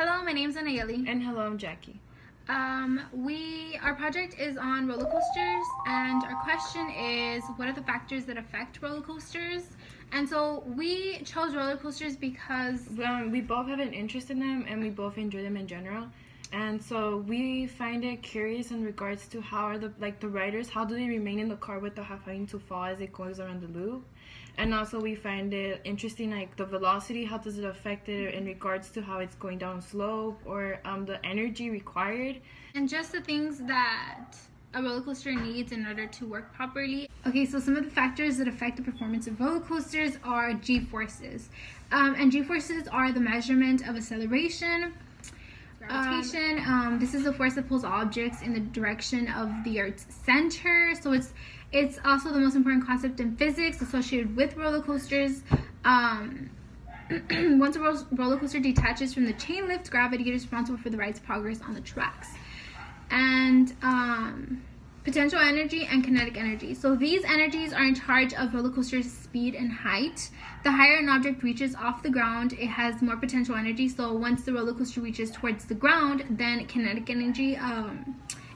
Hello, my name's Anayeli. And hello, I'm Jackie. Our project is on roller coasters, and our question is, what are the factors that affect roller coasters? And so we chose roller coasters because we both have an interest in them, and we both enjoy them in general. And so we find it curious in regards to how are the riders, how do they remain in the car without having to fall as it goes around the loop? And also we find it interesting, like the velocity, how does it affect it in regards to how it's going down slope, or the energy required, and just the things that a roller coaster needs in order to work properly. Okay, so some of the factors that affect the performance of roller coasters are G-forces. And G-forces are the measurement of acceleration, gravitation. This is the force that pulls objects in the direction of the Earth's center. So it's also the most important concept in physics associated with roller coasters. Once a roller coaster detaches from the chain lift, gravity is responsible for the ride's progress on the tracks. And potential energy and kinetic energy. So these energies are in charge of roller coaster's speed and height. The higher an object reaches off the ground, it has more potential energy. So once the roller coaster reaches towards the ground, then kinetic energy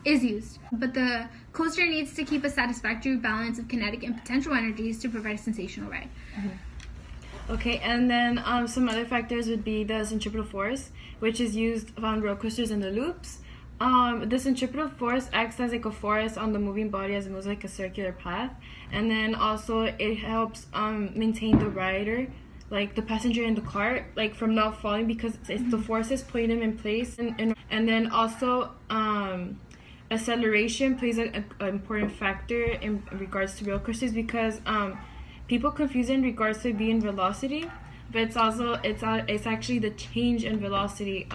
is used. But the coaster needs to keep a satisfactory balance of kinetic and potential energies to provide a sensational ride. Mm-hmm. Okay, and then some other factors would be the centripetal force, which is used on roller coasters in the loops. The centripetal force acts as like a force on the moving body as it moves like a circular path, and then also it helps maintain the rider, like the passenger in the car, like from not falling, because it's the forces putting them in place. And then also acceleration plays an important factor in regards to roller coasters, because people confuse it in regards to being velocity, but it's actually the change in velocity.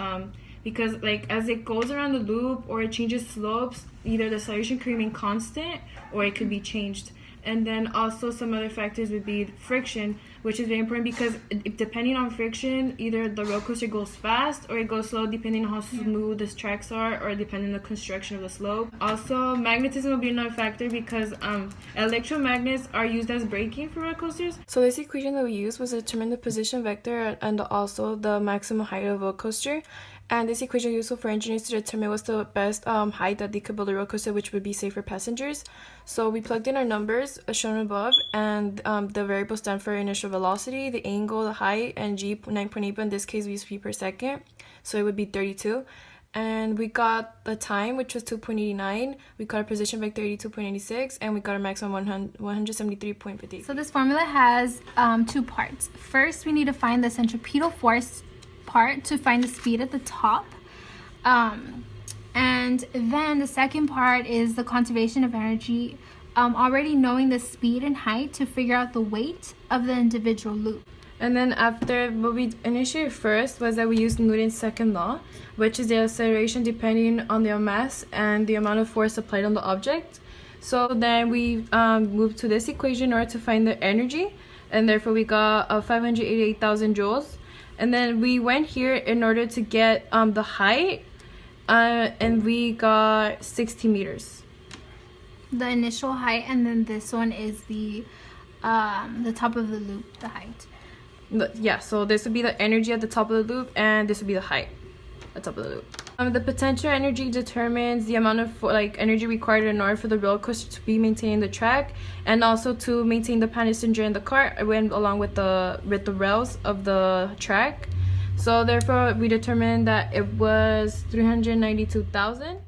Because like as it goes around the loop or it changes slopes, either the acceleration could remain constant or it could be changed. And then also some other factors would be friction, which is very important, because depending on friction, either the roller coaster goes fast or it goes slow, depending on how smooth the tracks are or depending on the construction of the slope. Also, magnetism will be another factor, because electromagnets are used as braking for roller coasters. So this equation that we used was to determine the position vector and also the maximum height of a roller coaster. And this equation is useful for engineers to determine what's the best height that they could build a roller coaster, which would be safe for passengers. So we plugged in our numbers as shown above, and the variables stand for initial velocity, the angle, the height, and g 9.8, but in this case we use feet per second, so it would be 32. And we got the time, which was 2.89. We got our position vector 82.86, and we got our maximum 173.58. So this formula has two parts. First, we need to find the centripetal force part to find the speed at the top, and then the second part is the conservation of energy, already knowing the speed and height to figure out the weight of the individual loop. And then after, what we initiated first was that we used Newton's second law, which is the acceleration depending on the mass and the amount of force applied on the object. So then we moved to this equation in order to find the energy, and therefore we got 588,000 joules. And then we went here in order to get the height, and we got 60 meters. The initial height, and then this one is the top of the loop, the height. Yeah, so this would be the energy at the top of the loop, and this would be the height at the top of the loop. The potential energy determines the amount of energy required in order for the roller coaster to be maintaining the track, and also to maintain the passenger in the car along with the rails of the track. So therefore we determined that it was 392,000.